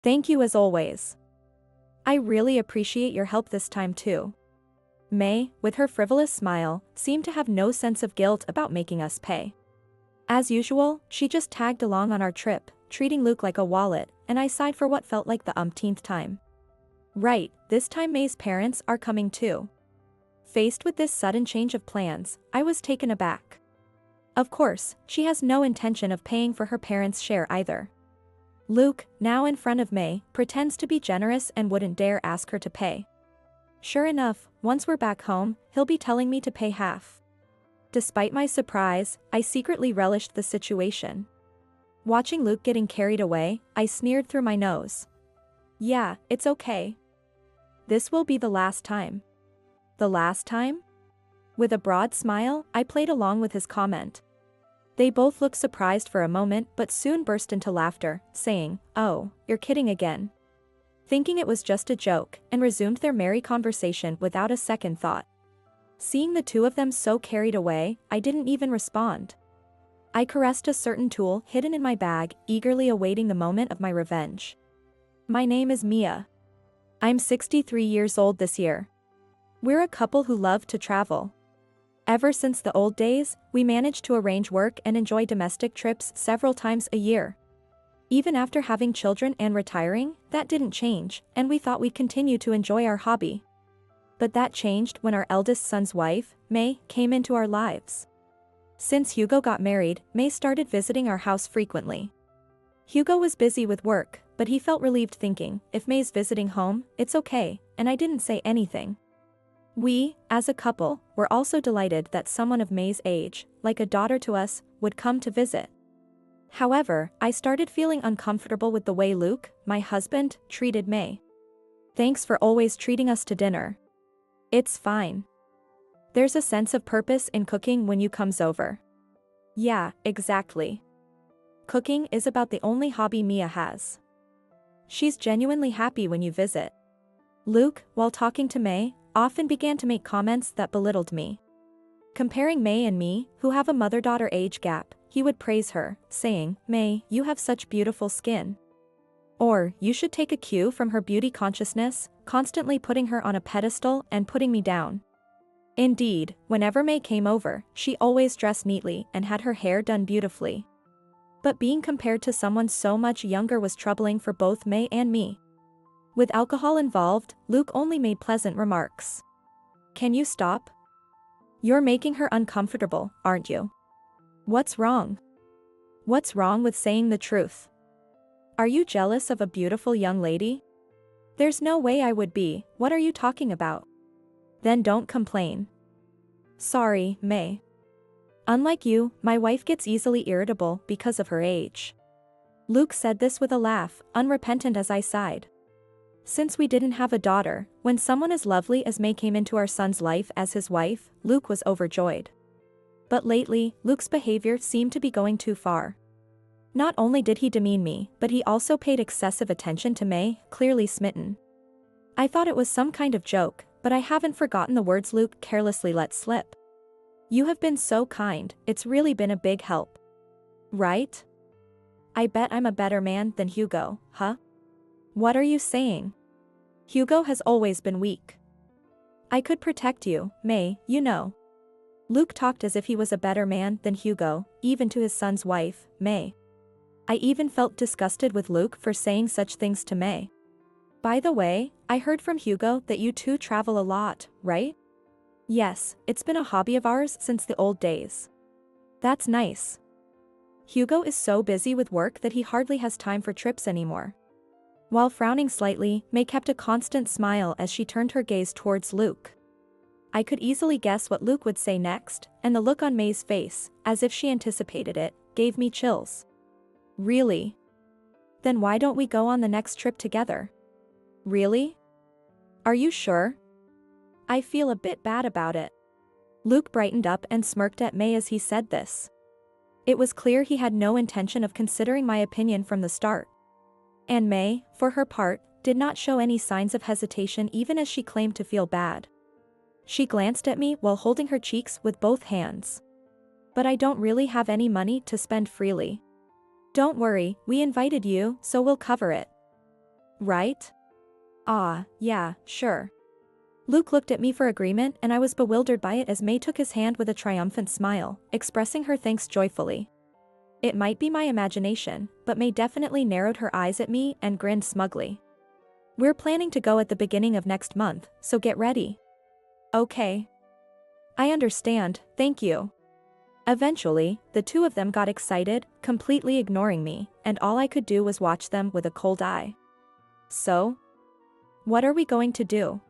Thank you as always. I really appreciate your help this time too. May, with her frivolous smile, seemed to have no sense of guilt about making us pay. As usual, she just tagged along on our trip, treating Luke like a wallet, and I sighed for what felt like the umpteenth time. Right, this time May's parents are coming too. Faced with this sudden change of plans, I was taken aback. Of course, she has no intention of paying for her parents' share either. Luke, now in front of May, pretends to be generous and wouldn't dare ask her to pay. Sure enough, once we're back home, he'll be telling me to pay half. Despite my surprise, I secretly relished the situation. Watching Luke getting carried away, I sneered through my nose. Yeah, it's okay. This will be the last time. The last time? With a broad smile, I played along with his comment. They both looked surprised for a moment but soon burst into laughter, saying, "Oh, you're kidding again." Thinking it was just a joke, and resumed their merry conversation without a second thought. Seeing the two of them so carried away, I didn't even respond. I caressed a certain tool hidden in my bag, eagerly awaiting the moment of my revenge. My name is Mia. I'm 63 years old this year. We're a couple who love to travel. Ever since the old days, we managed to arrange work and enjoy domestic trips several times a year. Even after having children and retiring, that didn't change, and we thought we'd continue to enjoy our hobby. But that changed when our eldest son's wife, May, came into our lives. Since Hugo got married, May started visiting our house frequently. Hugo was busy with work, but he felt relieved thinking, if May's visiting home, it's okay, and I didn't say anything. We, as a couple, were also delighted that someone of May's age, like a daughter to us, would come to visit. However, I started feeling uncomfortable with the way Luke, my husband, treated May. Thanks for always treating us to dinner. It's fine. There's a sense of purpose in cooking when you comes over. Yeah, exactly. Cooking is about the only hobby Mia has. She's genuinely happy when you visit. Luke, while talking to May, often began to make comments that belittled me. Comparing May and me, who have a mother-daughter age gap, he would praise her, saying, "May, you have such beautiful skin." Or, "You should take a cue from her beauty consciousness," constantly putting her on a pedestal and putting me down. Indeed, whenever May came over, she always dressed neatly and had her hair done beautifully. But being compared to someone so much younger was troubling for both May and me. With alcohol involved, Luke only made pleasant remarks. "Can you stop? You're making her uncomfortable, aren't you? What's wrong? What's wrong with saying the truth? Are you jealous of a beautiful young lady? There's no way I would be, what are you talking about? Then don't complain." Sorry, May. Unlike you, my wife gets easily irritable because of her age. Luke said this with a laugh, unrepentant as I sighed. Since we didn't have a daughter, when someone as lovely as May came into our son's life as his wife, Luke was overjoyed. But lately, Luke's behavior seemed to be going too far. Not only did he demean me, but he also paid excessive attention to May, clearly smitten. I thought it was some kind of joke, but I haven't forgotten the words Luke carelessly let slip. "You have been so kind, it's really been a big help. Right? I bet I'm a better man than Hugo, huh? What are you saying? Hugo has always been weak. I could protect you, May, you know." Luke talked as if he was a better man than Hugo, even to his son's wife, May. I even felt disgusted with Luke for saying such things to May. "By the way, I heard from Hugo that you two travel a lot, right?" "Yes, it's been a hobby of ours since the old days." "That's nice." Hugo is so busy with work that he hardly has time for trips anymore. While frowning slightly, May kept a constant smile as she turned her gaze towards Luke. I could easily guess what Luke would say next, and the look on May's face, as if she anticipated it, gave me chills. "Really? Then why don't we go on the next trip together?" "Really? Are you sure? I feel a bit bad about it." Luke brightened up and smirked at May as he said this. It was clear he had no intention of considering my opinion from the start. And May, for her part, did not show any signs of hesitation even as she claimed to feel bad. She glanced at me while holding her cheeks with both hands. "But I don't really have any money to spend freely." "Don't worry, we invited you, so we'll cover it." right? Ah, yeah, sure. Luke looked at me for agreement and I was bewildered by it as May took his hand with a triumphant smile, expressing her thanks joyfully. It might be my imagination, but May definitely narrowed her eyes at me and grinned smugly. We're planning to go at the beginning of next month, so get ready. Okay. I understand, thank you. Eventually, the two of them got excited, completely ignoring me, and all I could do was watch them with a cold eye. So? What are we going to do?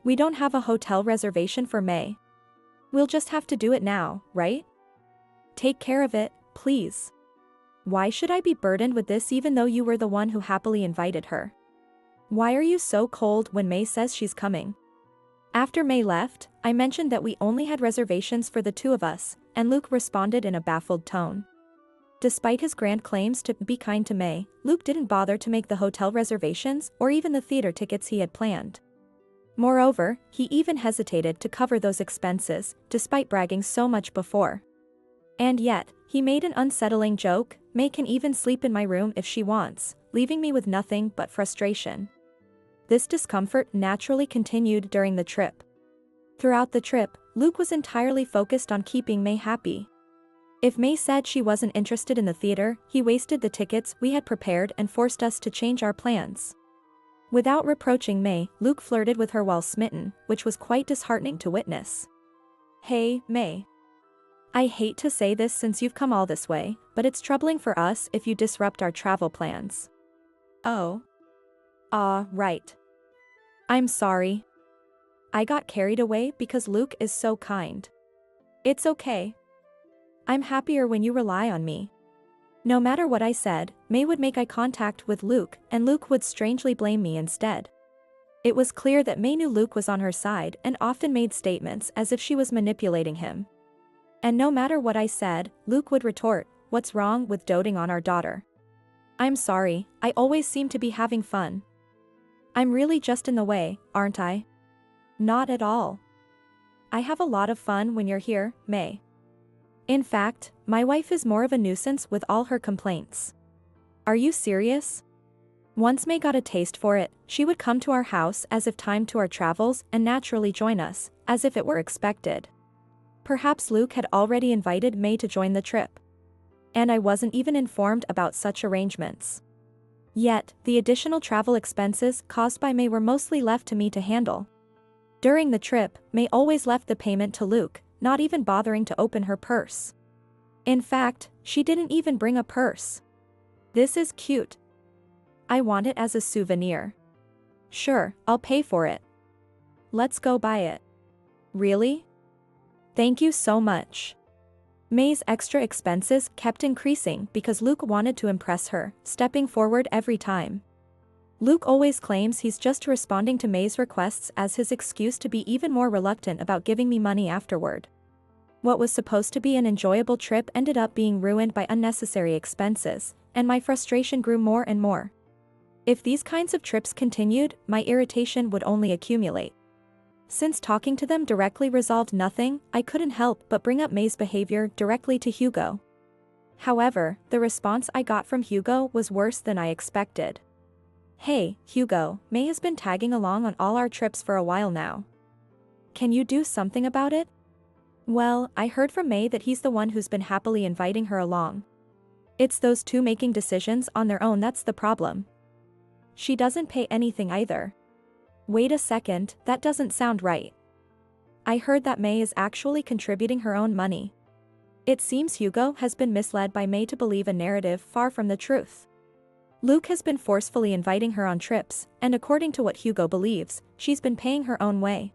We don't have a hotel reservation for May. We'll just have to do it now, right? Take care of it, please. Why should I be burdened with this even though you were the one who happily invited her? Why are you so cold when May says she's coming? After May left, I mentioned that we only had reservations for the two of us, and Luke responded in a baffled tone. Despite his grand claims to be kind to May, Luke didn't bother to make the hotel reservations or even the theater tickets he had planned. Moreover, he even hesitated to cover those expenses, despite bragging so much before. And yet, he made an unsettling joke, May can even sleep in my room if she wants, leaving me with nothing but frustration. This discomfort naturally continued during the trip. Throughout the trip, Luke was entirely focused on keeping May happy. If May said she wasn't interested in the theater, he wasted the tickets we had prepared and forced us to change our plans. Without reproaching May, Luke flirted with her while smitten, which was quite disheartening to witness. Hey, May. I hate to say this since you've come all this way, but it's troubling for us if you disrupt our travel plans. Oh. Right. I'm sorry. I got carried away because Luke is so kind. It's okay. I'm happier when you rely on me. No matter what I said, May would make eye contact with Luke, and Luke would strangely blame me instead. It was clear that May knew Luke was on her side and often made statements as if she was manipulating him. And no matter what I said, Luke would retort, "What's wrong with doting on our daughter? I'm sorry, I always seem to be having fun. I'm really just in the way, aren't I?" Not at all. I have a lot of fun when you're here, May. In fact, my wife is more of a nuisance with all her complaints. Are you serious? Once May got a taste for it, she would come to our house as if timed to our travels and naturally join us, as if it were expected. Perhaps Luke had already invited May to join the trip. And I wasn't even informed about such arrangements. Yet, the additional travel expenses caused by May were mostly left to me to handle. During the trip, May always left the payment to Luke, not even bothering to open her purse. In fact, she didn't even bring a purse. This is cute. I want it as a souvenir. Sure, I'll pay for it. Let's go buy it. Really? Thank you so much. May's extra expenses kept increasing because Luke wanted to impress her, stepping forward every time. Luke always claims he's just responding to May's requests as his excuse to be even more reluctant about giving me money afterward. What was supposed to be an enjoyable trip ended up being ruined by unnecessary expenses, and my frustration grew more and more. If these kinds of trips continued, my irritation would only accumulate. Since talking to them directly resolved nothing, I couldn't help but bring up May's behavior directly to Hugo. However, the response I got from Hugo was worse than I expected. Hey, Hugo, May has been tagging along on all our trips for a while now. Can you do something about it? Well, I heard from May that he's the one who's been happily inviting her along. It's those two making decisions on their own that's the problem. She doesn't pay anything either. Wait a second, that doesn't sound right. I heard that May is actually contributing her own money. It seems Hugo has been misled by May to believe a narrative far from the truth. Luke has been forcefully inviting her on trips, and according to what Hugo believes, she's been paying her own way.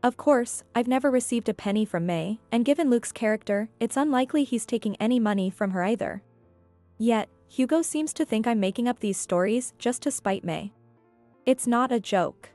Of course, I've never received a penny from May, and given Luke's character, it's unlikely he's taking any money from her either. Yet, Hugo seems to think I'm making up these stories just to spite May. It's not a joke.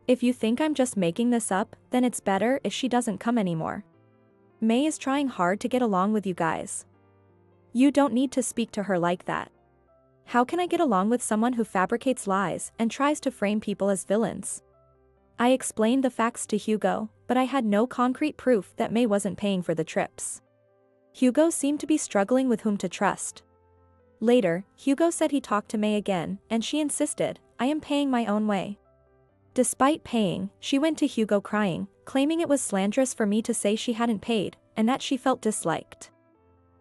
If you think I'm just making this up, then it's better if she doesn't come anymore. May is trying hard to get along with you guys. You don't need to speak to her like that. How can I get along with someone who fabricates lies and tries to frame people as villains? I explained the facts to Hugo, but I had no concrete proof that May wasn't paying for the trips. Hugo seemed to be struggling with whom to trust. Later, Hugo said he talked to May again, and she insisted, "I am paying my own way." Despite paying, she went to Hugo crying, claiming it was slanderous for me to say she hadn't paid, and that she felt disliked.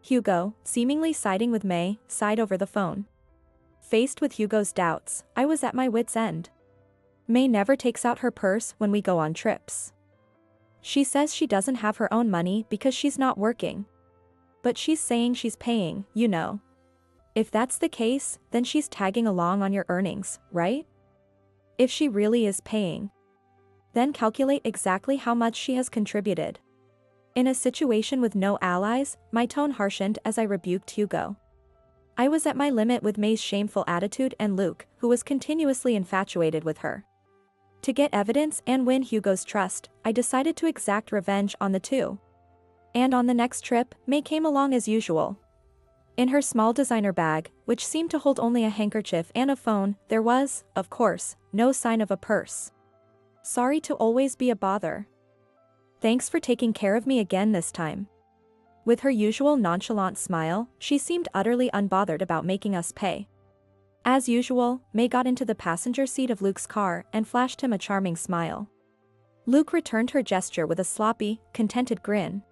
Hugo, seemingly siding with May, sighed over the phone. Faced with Hugo's doubts, I was at my wit's end. May never takes out her purse when we go on trips. She says she doesn't have her own money because she's not working. But she's saying she's paying, you know. If that's the case, then she's tagging along on your earnings, right? If she really is paying, then calculate exactly how much she has contributed. In a situation with no allies, my tone harshened as I rebuked Hugo. I was at my limit with May's shameful attitude and Luke, who was continuously infatuated with her. To get evidence and win Hugo's trust, I decided to exact revenge on the two. And on the next trip, May came along as usual. In her small designer bag, which seemed to hold only a handkerchief and a phone, there was, of course, no sign of a purse. Sorry to always be a bother. Thanks for taking care of me again this time. With her usual nonchalant smile, she seemed utterly unbothered about making us pay. As usual, May got into the passenger seat of Luke's car and flashed him a charming smile. Luke returned her gesture with a sloppy, contented grin.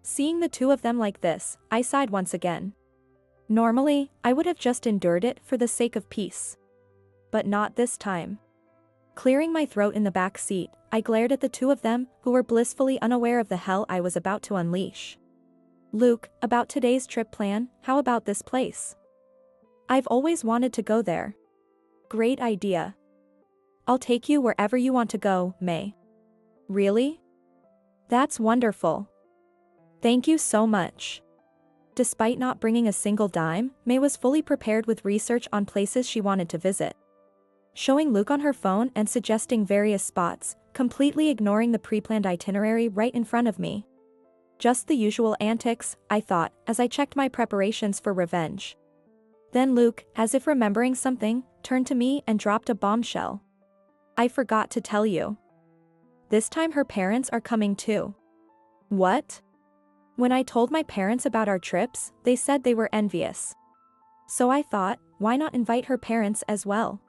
Seeing the two of them like this, I sighed once again. Normally, I would have just endured it for the sake of peace. But not this time. Clearing my throat in the back seat, I glared at the two of them, who were blissfully unaware of the hell I was about to unleash. "Luke, about today's trip plan, how about this place? I've always wanted to go there." "Great idea. I'll take you wherever you want to go, May." "Really? That's wonderful. Thank you so much." Despite not bringing a single dime, May was fully prepared with research on places she wanted to visit. Showing Luke on her phone and suggesting various spots, completely ignoring the pre-planned itinerary right in front of me. Just the usual antics, I thought, as I checked my preparations for revenge. Then Luke, as if remembering something, turned to me and dropped a bombshell. "I forgot to tell you. This time her parents are coming too." "What?" When I told my parents about our trips, they said they were envious. So I thought, why not invite her parents as well?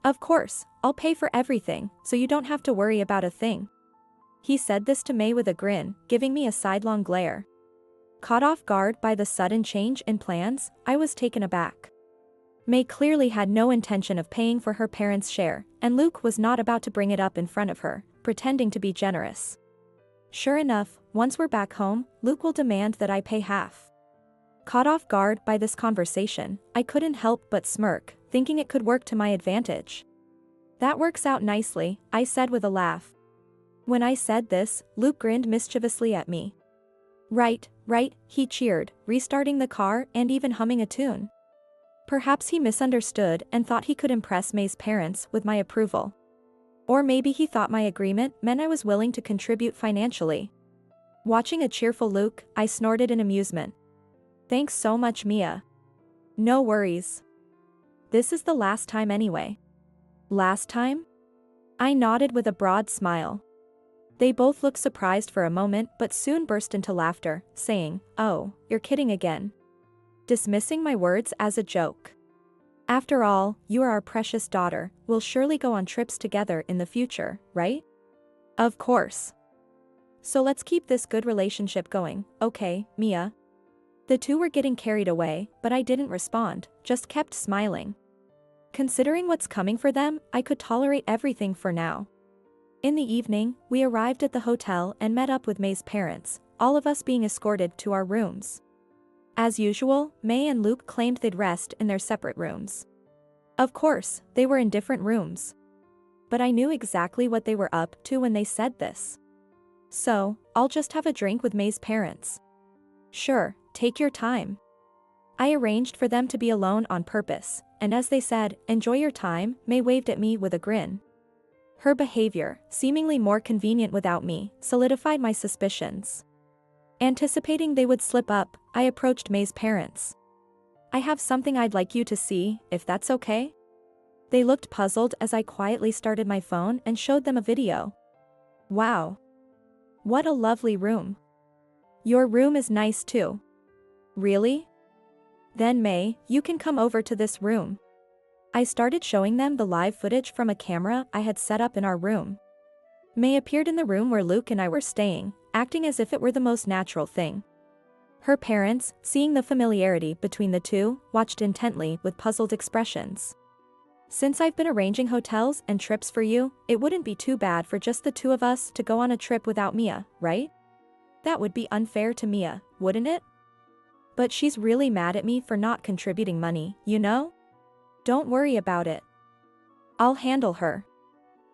"Of course, I'll pay for everything, so you don't have to worry about a thing." He said this to May with a grin, giving me a sidelong glare. Caught off guard by the sudden change in plans, I was taken aback. May clearly had no intention of paying for her parents' share, and Luke was not about to bring it up in front of her, pretending to be generous. Sure enough, once we're back home, Luke will demand that I pay half. Caught off guard by this conversation, I couldn't help but smirk, thinking it could work to my advantage. "That works out nicely," I said with a laugh. When I said this, Luke grinned mischievously at me. Right, he cheered, restarting the car and even humming a tune. Perhaps he misunderstood and thought he could impress May's parents with my approval. Or maybe he thought my agreement meant I was willing to contribute financially. Watching a cheerful Luke, I snorted in amusement. "Thanks so much, Mia." "No worries. This is the last time anyway." "Last time?" I nodded with a broad smile. They both looked surprised for a moment but soon burst into laughter, saying, "Oh, you're kidding again." Dismissing my words as a joke. "After all, you are our precious daughter, we'll surely go on trips together in the future, right?" "Of course. So let's keep this good relationship going, okay, Mia?" The two were getting carried away, but I didn't respond, just kept smiling. Considering what's coming for them, I could tolerate everything for now. In the evening, we arrived at the hotel and met up with May's parents, all of us being escorted to our rooms. As usual, May and Luke claimed they'd rest in their separate rooms. Of course, they were in different rooms. But I knew exactly what they were up to when they said this. "So, I'll just have a drink with May's parents." "Sure, take your time." I arranged for them to be alone on purpose, and as they said, "Enjoy your time," May waved at me with a grin. Her behavior, seemingly more convenient without me, solidified my suspicions. Anticipating they would slip up, I approached May's parents. "I have something I'd like you to see, if that's okay?" They looked puzzled as I quietly started my phone and showed them a video. "Wow. What a lovely room. Your room is nice too." "Really?" Then May, you can come over to this room. I started showing them the live footage from a camera I had set up in our room. May appeared in the room where Luke and I were staying, acting as if it were the most natural thing. Her parents, seeing the familiarity between the two, watched intently with puzzled expressions. Since I've been arranging hotels and trips for you, it wouldn't be too bad for just the two of us to go on a trip without Mia, right? That would be unfair to Mia, wouldn't it? But she's really mad at me for not contributing money, you know? Don't worry about it. I'll handle her.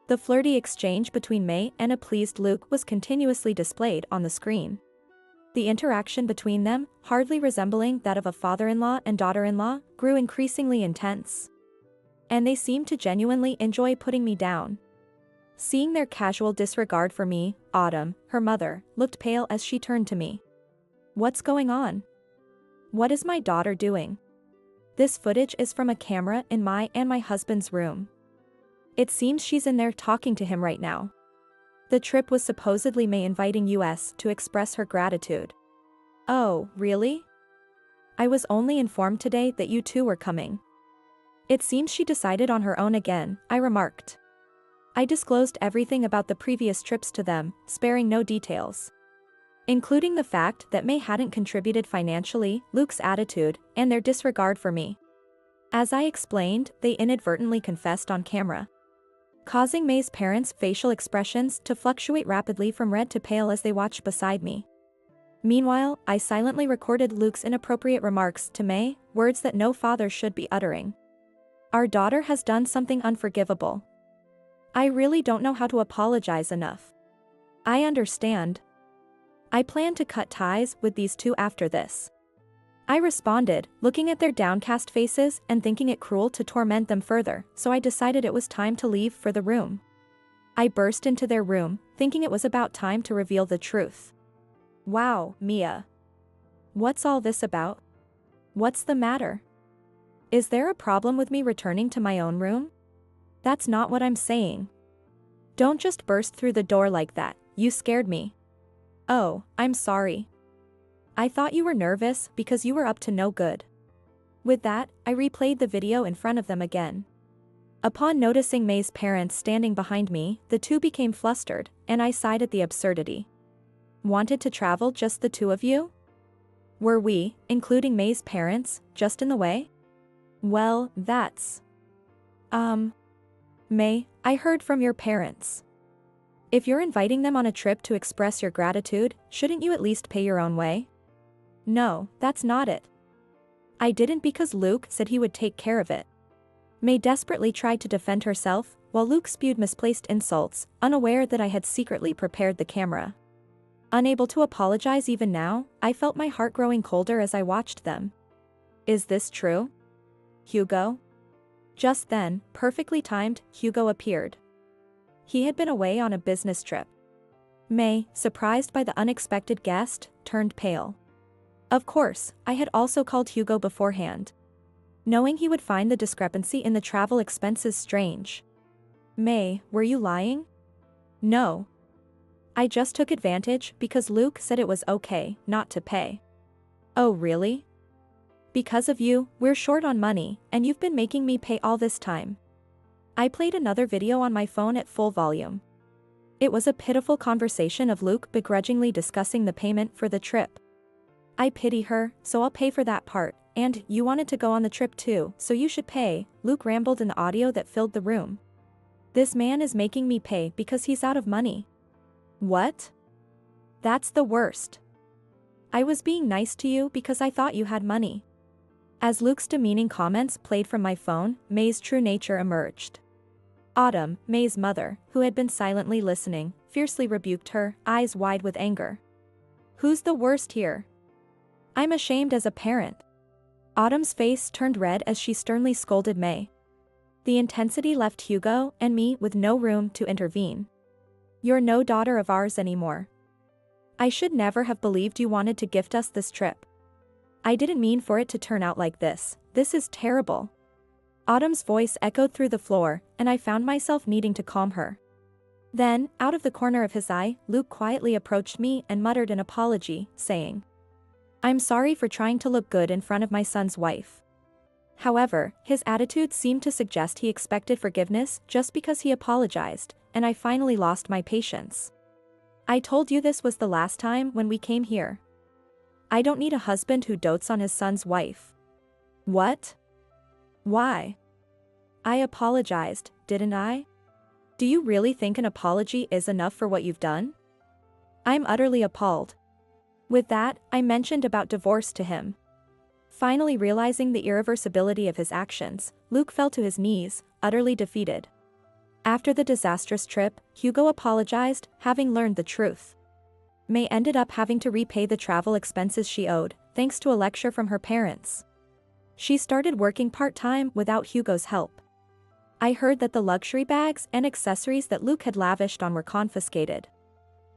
The flirty exchange between May and a pleased Luke was continuously displayed on the screen. The interaction between them, hardly resembling that of a father-in-law and daughter-in-law, grew increasingly intense. And they seemed to genuinely enjoy putting me down. Seeing their casual disregard for me, Autumn, her mother, looked pale as she turned to me. What's going on? What is my daughter doing? This footage is from a camera in my and my husband's room. It seems she's in there talking to him right now. The trip was supposedly May inviting us to express her gratitude. Oh, really? I was only informed today that you two were coming. It seems she decided on her own again, I remarked. I disclosed everything about the previous trips to them, sparing no details. Including the fact that May hadn't contributed financially, Luke's attitude, and their disregard for me. As I explained, they inadvertently confessed on camera, causing May's parents' facial expressions to fluctuate rapidly from red to pale as they watched beside me. Meanwhile, I silently recorded Luke's inappropriate remarks to May, words that no father should be uttering. Our daughter has done something unforgivable. I really don't know how to apologize enough. I understand. I plan to cut ties with these two after this. I responded, looking at their downcast faces and thinking it cruel to torment them further, so I decided it was time to leave for the room. I burst into their room, thinking it was about time to reveal the truth. Wow, Mia. What's all this about? What's the matter? Is there a problem with me returning to my own room? That's not what I'm saying. Don't just burst through the door like that, you scared me. Oh, I'm sorry. I thought you were nervous because you were up to no good. With that, I replayed the video in front of them again. Upon noticing May's parents standing behind me, the two became flustered, and I sighed at the absurdity. Wanted to travel just the two of you? Were we, including May's parents, just in the way? Well, that's... May, I heard from your parents. If you're inviting them on a trip to express your gratitude, shouldn't you at least pay your own way? No, that's not it. I didn't because Luke said he would take care of it. May desperately tried to defend herself, while Luke spewed misplaced insults, unaware that I had secretly prepared the camera. Unable to apologize even now, I felt my heart growing colder as I watched them. Is this true? Hugo? Just then, perfectly timed, Hugo appeared. He had been away on a business trip. May, surprised by the unexpected guest, turned pale. Of course, I had also called Hugo beforehand, knowing he would find the discrepancy in the travel expenses strange. May, were you lying? No. I just took advantage because Luke said it was okay not to pay. Oh really? Because of you, we're short on money, and you've been making me pay all this time. I played another video on my phone at full volume. It was a pitiful conversation of Luke begrudgingly discussing the payment for the trip. I pity her, so I'll pay for that part, and you wanted to go on the trip too, so you should pay, Luke rambled in the audio that filled the room. This man is making me pay because he's out of money. What? That's the worst. I was being nice to you because I thought you had money. As Luke's demeaning comments played from my phone, May's true nature emerged. Autumn, May's mother, who had been silently listening, fiercely rebuked her, eyes wide with anger. Who's the worst here? I'm ashamed as a parent. Autumn's face turned red as she sternly scolded May. The intensity left Hugo and me with no room to intervene. You're no daughter of ours anymore. I should never have believed you wanted to gift us this trip. I didn't mean for it to turn out like this. This is terrible. Autumn's voice echoed through the floor, and I found myself needing to calm her. Then, out of the corner of his eye, Luke quietly approached me and muttered an apology, saying, I'm sorry for trying to look good in front of my son's wife. However, his attitude seemed to suggest he expected forgiveness just because he apologized, and I finally lost my patience. I told you this was the last time when we came here. I don't need a husband who dotes on his son's wife. What? Why? I apologized, didn't I? Do you really think an apology is enough for what you've done? I'm utterly appalled. With that, I mentioned about divorce to him. Finally realizing the irreversibility of his actions, Luke fell to his knees, utterly defeated. After the disastrous trip, Hugo apologized, having learned the truth. May ended up having to repay the travel expenses she owed, thanks to a lecture from her parents. She started working part-time without Hugo's help. I heard that the luxury bags and accessories that Luke had lavished on were confiscated.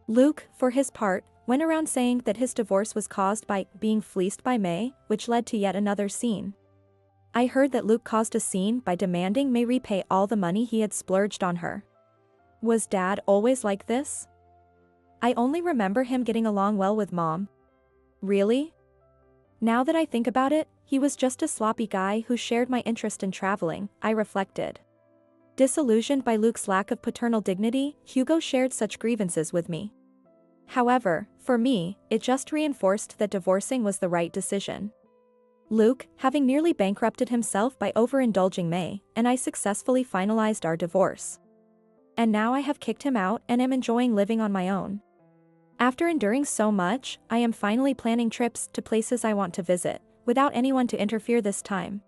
Luke, for his part, went around saying that his divorce was caused by being fleeced by May, which led to yet another scene. I heard that Luke caused a scene by demanding May repay all the money he had splurged on her. Was Dad always like this? I only remember him getting along well with Mom. Really? Now that I think about it, he was just a sloppy guy who shared my interest in traveling, I reflected. Disillusioned by Luke's lack of paternal dignity, Hugo shared such grievances with me. However, for me, it just reinforced that divorcing was the right decision. Luke, having nearly bankrupted himself by overindulging May, and I successfully finalized our divorce. And now I have kicked him out and am enjoying living on my own. After enduring so much, I am finally planning trips to places I want to visit, without anyone to interfere this time.